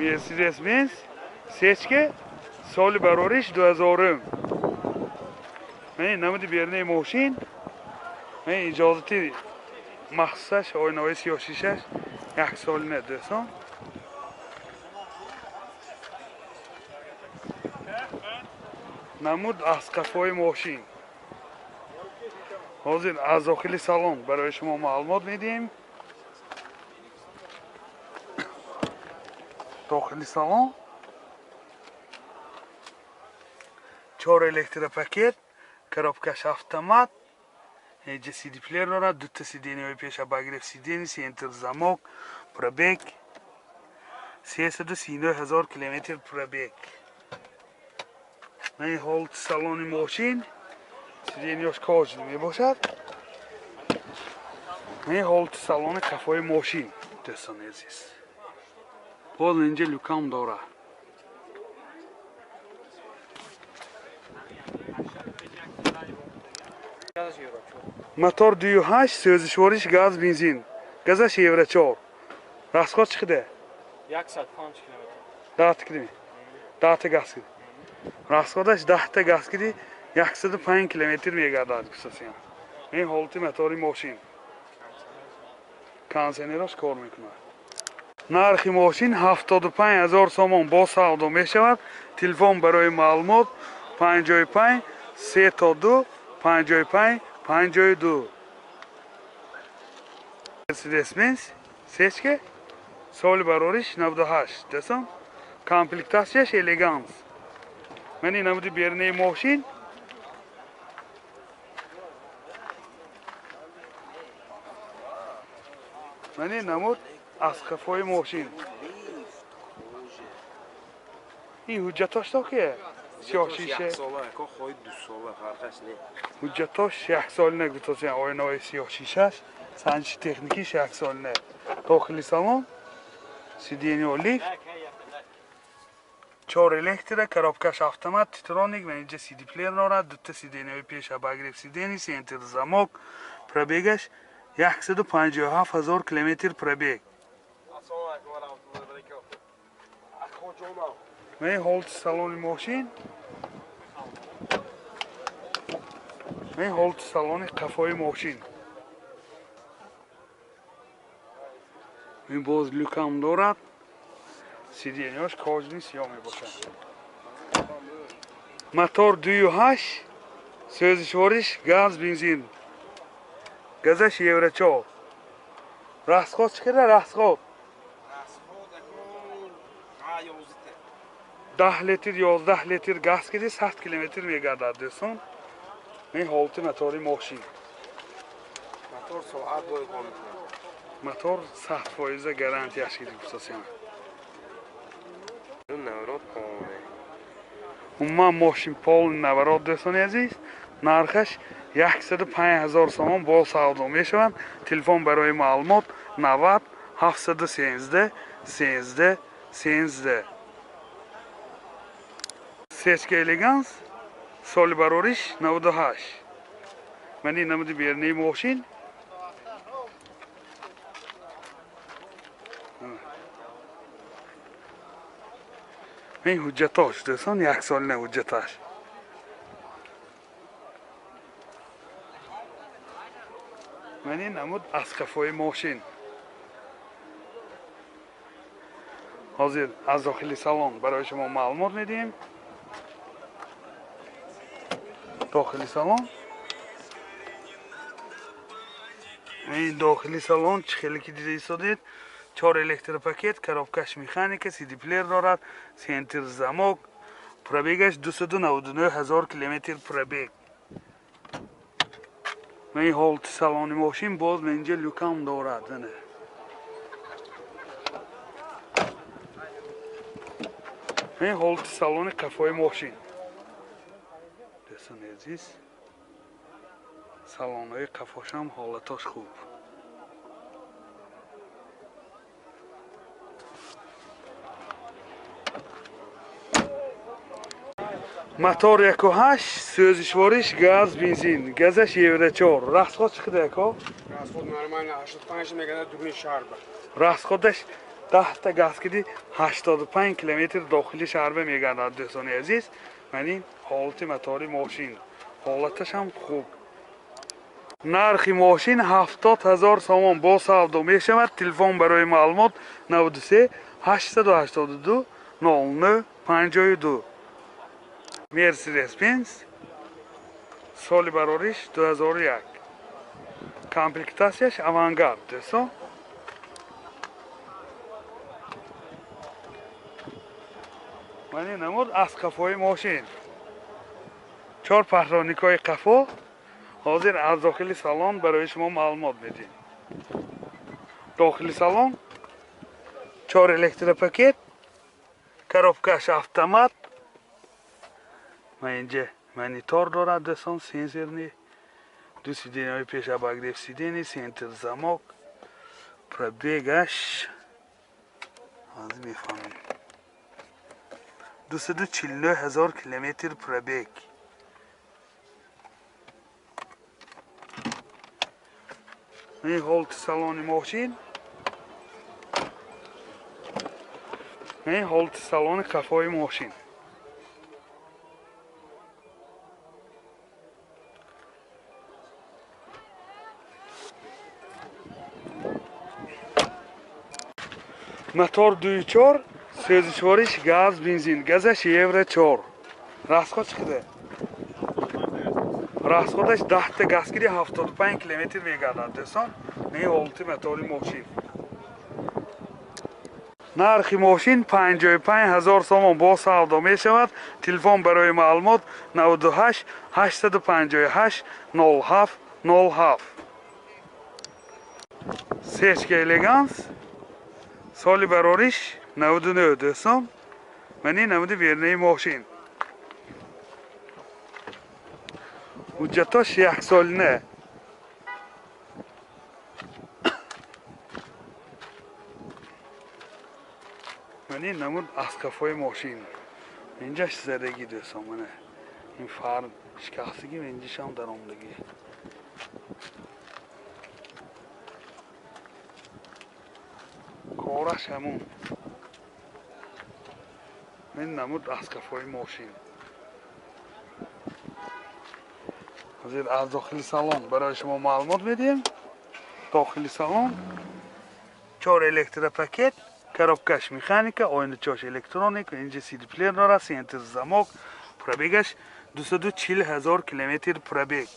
Mercedes-Benz Sechka soli barorish 2000. Men namudi berne moshin. Men ijozati maxsus oynovi siyah shishash 1 solne deson. Намуд аз қафои мошин. ҳозир аз дохили салон барои шумо маълумот медиҳем. дохили салон 4 электропакет, коробкаш автомат, ҳеҷа CD плеер дорад, дута сиденияи пеша багирифт сидени, сентр замок, пробег 339 000 километр пробег. من هولت سالن ماشین سیدنیاش کاجلی میباشد. من هولت سالن کافه ماشین دوستان عزیز. باز اینجا لوکام داره. موتور 28 سوزشوارش گاز بنزین. گازش یورو 4. راسخوت چقدر؟ 105 کیلومتر. 10 کیلومتر. 10 گاز. расходаш 10 та газ киди 105 километр мегардад кусасиям. Мен ҳолати мотори мошин. Консенераш кор мекунад. Нархи мошин 75000 сомон бо савдо мешавад. Телефон барои маълумот 55 32 55 52. Mercedes-Benz Sechka соли барориш 98 десам. Комплектасияш элеганс. من این نمودی بیرنه ماشین من این نمود از خفای ماشین این حجتاش تا که سیاه شیشه حجتاش 1 سال نگوتاست یعنی آینه های سیاه شیشهش سنجش تکنیکیش 1 سال نه داخلی سالن سیدینی و لیفت 4 الکتره، коробкаш автомат, титроник و اینجا CD پلیر دارد. دوتا سیدنیای پیش багирифт сидени, سنتر замок, пробегаш 157000 километр пробег. من هولت سالن ماشین من هولت سالن قفای ماشین این باز لوکام دارد. سیدنیاش کاجلی سیاه میباشد. موتور 28 سوزشوارش گاز بنزین. گازش یورو 4. расход چقدر расход؟ 10 لیتر 11 لیتر گاز کردی 100 کیلومتر میگردد دوستان. این حالت موتوری ماشین. موتور سرعت باید کنه. موتور 100% گارانتی اشکیدی بسازیم. умуман мошин полни наворот дӯстони азиз нархаш 105000 сомон бо савдо мешаванд. телефон барои маълумот 90 713 13 13. Sechka элеганс соли барориш 98. мен ин намуди берни мошин این حجتاش دوستان 1 سال نه حجتاش من این نمود از قفای ماشین حاضر از داخلی سالن برای شما معلومات میدیم. داخلی سالن این داخلی سالن چه خیلی که دیده ایستادید 4 الکتروپاکت، коробкаш механика, CD плеер دارد، سنتر замок، пробегаш 299000 километр пробег. من این حالت سالن ماشین باز من اینجا لوکام دارد. من این حالت سالن قفای ماشین دوستان عزیز سالن های قفاش هم حالتاش خوب. мотор 1.8 сӯзишвориш газ бензин газаш евро 4. расход чиқадар ака? расход нормально 85 мегадад дуни шарба. расходаш 10 تا گازگیری 85 کیلومتر داخلی شهر میگردد دوستان عزیز. من این حالت موتور ماشین حالتش هم خوب. نرخ ماشین 70,000 سوم با سودا می شود. تلفن برای معلومات 93 882 00 52. مرسدس بنز سال برارش 2001. کامپلکتاسیش авангард دوستان. من این نمود از قفای ماشین 4 پهلوانیکای قفا. حاضر از داخل سالن برای شما معلومات میدیم. داخل سالن 4 الکتریک پاکت، коробкаш автомат. من اینجا مانیتور دارد دوستان، سنسورنی، دو سیدنی های پیش обогрев سیدنی، سنتر замок، пробегаш از میفهمیم 249,000 کیلومتر پробег. این حالت سالن ماشین. این حالت سالن قفای ماشین. мотор 2.4 سوزشوارش گاز بنزین. گازش евро 4. расход چقدر؟ расходش 10 تا گازگیری 75 کیلومتر میگردد دوستان. این حالت موتور ماشین. نرخ ماشین 55,000 سوم با سودا می شود. تلفن برای معلومات 98 858 07 07. سیچک الگانس سال برارش 99 دوستان. من این نمود ویرنه ماشین. حجتاش 1 سال نه. من این نمود از کفای ماشین. اینجاش زدگی دوستان. من این فرم شکستگی و اینجاش هم درآمدگی. کارش همون. من نمود از کفای ماشین. از داخل سالن برای شما معلومات میدیم. داخل سالن 4 الکتریک پاکت، коробкаш механика, oynachosh elektronik, اینجا CD player داره، سنتر замок. پробегаш 240,000 کیلومتر پробег.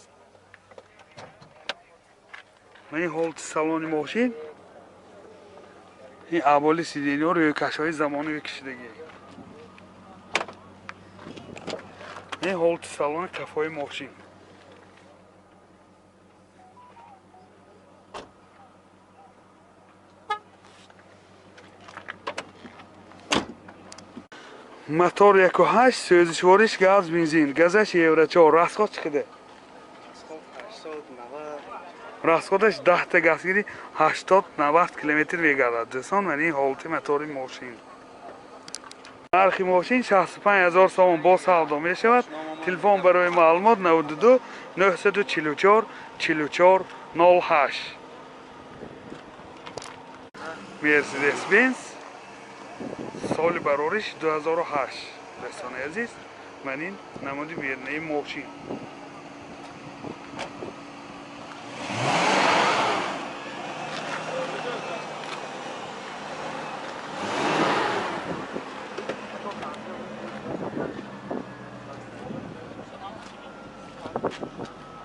من این حالت سالن ماشین. این اولی سیدنی ها روی کشهای زمانی کشیدگی. این حالت سالن کفای ماشین. мотор 1.8 سوزشوارش گاز بنزین. گازش евро 4. расход چقدر؟ расходش 10 تا گازگیری 80-90 کیلومتر میگردد دوستان. من این حالت موتور ماشین. نرخ ماشین 65,000 سوم با سودا می شود. تلفن برای معلومات 92 944 44 08. مرسدس بنز سال برارش 2008 دوستان عزیز. من این نمود ویرنه ماشین.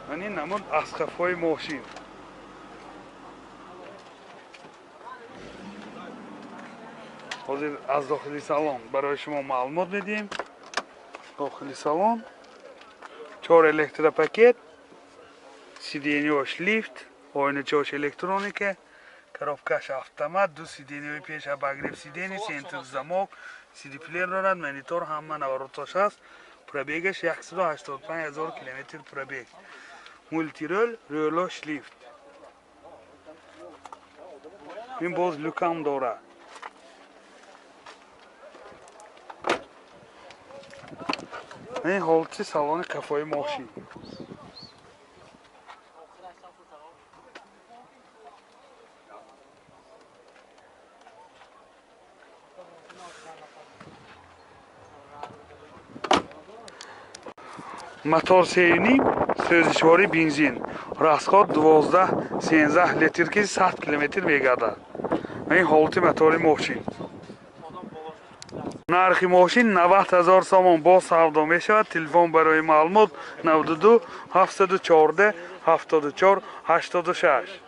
من این نمود از قفای ماشین. حاضر از داخل سالن برای شما معلومات میدیم. داخل سالن 4 الکتریک پاکت، سیدنیاش لیفت، oynachosh elektronika, коробкаш автомат, دو سیدنی پیش обогрев سیدنی، سنتر замок، CD player دارد، مانیتور همه نوارتاش هست. پробегаш 185,000 کیلومتر پробег. مولتی رول رولاش لیفت. این باز لوکام داره. این حالت سالن کفای ماشین. Motor seyini sözüşvari benzin. Rasxod 12-13 litr ki 100 km vegada. Ve holti motori moşin. Narxi moşin 90,000 somon با savdo meshavad. Telefon baroy ma'lumot 92 714 74 86.